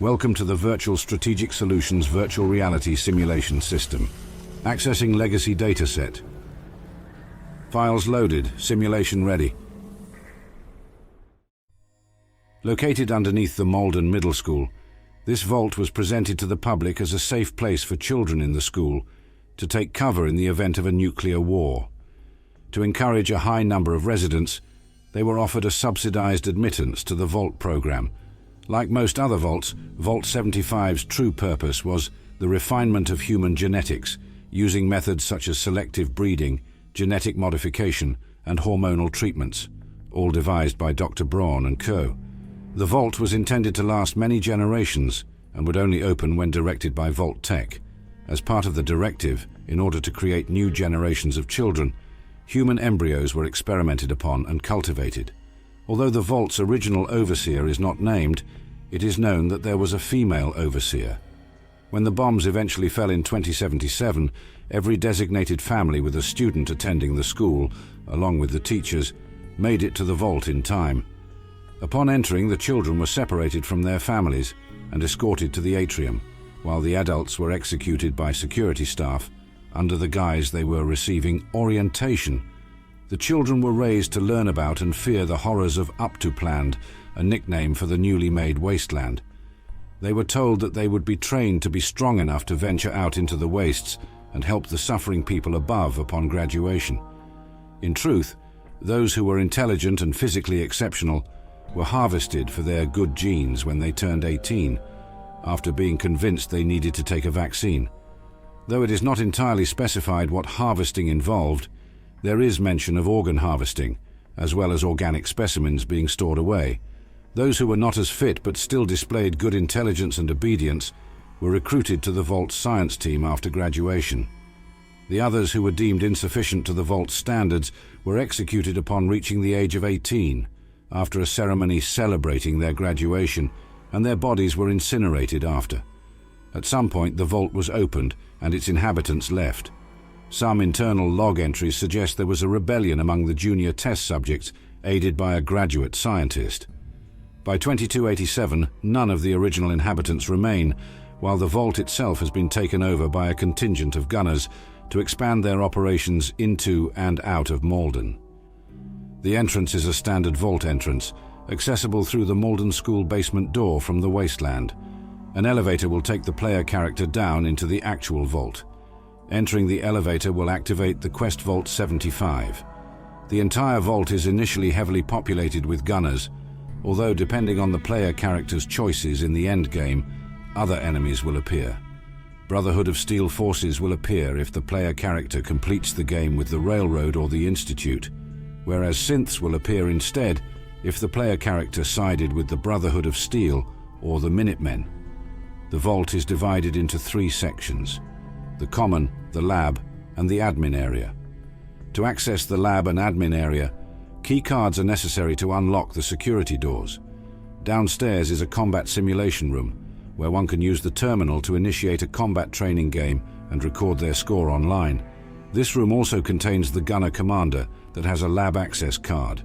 Welcome to the Virtual Strategic Solutions Virtual Reality Simulation System. Accessing Legacy Dataset. Files loaded, simulation ready. Located underneath the Malden Middle School, this vault was presented to the public as a safe place for children in the school to take cover in the event of a nuclear war. To encourage a high number of residents, they were offered a subsidized admittance to the vault program. Like most other vaults, Vault 75's true purpose was the refinement of human genetics, using methods such as selective breeding, genetic modification, and hormonal treatments, all devised by Dr. Braun and co. The vault was intended to last many generations and would only open when directed by Vault Tech. As part of the directive, in order to create new generations of children, human embryos were experimented upon and cultivated. Although the vault's original overseer is not named, it is known that there was a female overseer. When the bombs eventually fell in 2077, every designated family with a student attending the school, along with the teachers, made it to the vault in time. Upon entering, the children were separated from their families and escorted to the atrium, while the adults were executed by security staff under the guise they were receiving orientation. The children were raised to learn about and fear the horrors of Uptopland, a nickname for the newly made wasteland. They were told that they would be trained to be strong enough to venture out into the wastes and help the suffering people above upon graduation. In truth, those who were intelligent and physically exceptional were harvested for their good genes when they turned 18, after being convinced they needed to take a vaccine. Though it is not entirely specified what harvesting involved, there is mention of organ harvesting, as well as organic specimens being stored away. Those who were not as fit but still displayed good intelligence and obedience were recruited to the Vault's science team after graduation. The others who were deemed insufficient to the Vault's standards were executed upon reaching the age of 18, after a ceremony celebrating their graduation, and their bodies were incinerated after. At some point, the vault was opened and its inhabitants left. Some internal log entries suggest there was a rebellion among the junior test subjects, aided by a graduate scientist. By 2287, none of the original inhabitants remain, while the vault itself has been taken over by a contingent of gunners to expand their operations into and out of Malden. The entrance is a standard vault entrance, accessible through the Malden School basement door from the wasteland. An elevator will take the player character down into the actual vault. Entering the elevator will activate the Quest Vault 75. The entire vault is initially heavily populated with gunners, although depending on the player character's choices in the endgame, other enemies will appear. Brotherhood of Steel forces will appear if the player character completes the game with the Railroad or the Institute, whereas synths will appear instead if the player character sided with the Brotherhood of Steel or the Minutemen. The vault is divided into 3 sections: the common, the lab, and the admin area. To access the lab and admin area, key cards are necessary to unlock the security doors. Downstairs is a combat simulation room, where one can use the terminal to initiate a combat training game and record their score online. This room also contains the gunner commander that has a lab access card.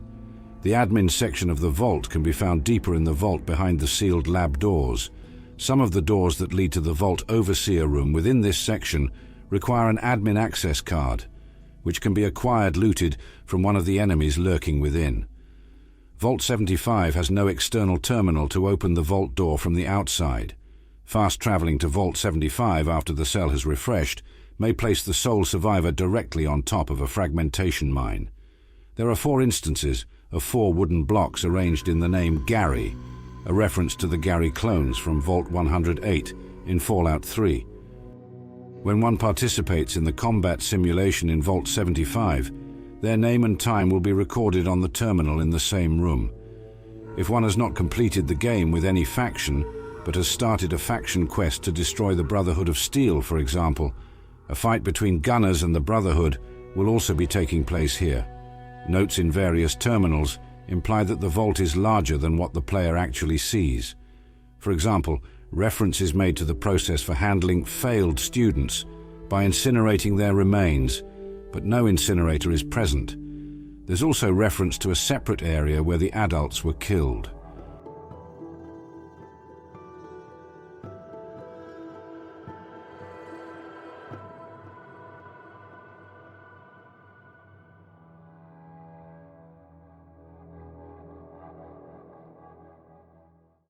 The admin section of the vault can be found deeper in the vault behind the sealed lab doors. Some of the doors that lead to the vault overseer room within this section require an admin access card, which can be acquired looted from one of the enemies lurking within. Vault 75 has no external terminal to open the vault door from the outside. Fast traveling to Vault 75 after the cell has refreshed may place the sole survivor directly on top of a fragmentation mine. There are 4 instances of 4 wooden blocks arranged in the name Gary, a reference to the Gary clones from Vault 108 in Fallout 3. When one participates in the combat simulation in Vault 75, their name and time will be recorded on the terminal in the same room. If one has not completed the game with any faction, but has started a faction quest to destroy the Brotherhood of Steel, for example, a fight between gunners and the Brotherhood will also be taking place here. Notes in various terminals imply that the vault is larger than what the player actually sees. For example, reference is made to the process for handling failed students by incinerating their remains, but no incinerator is present. There's also reference to a separate area where the adults were killed.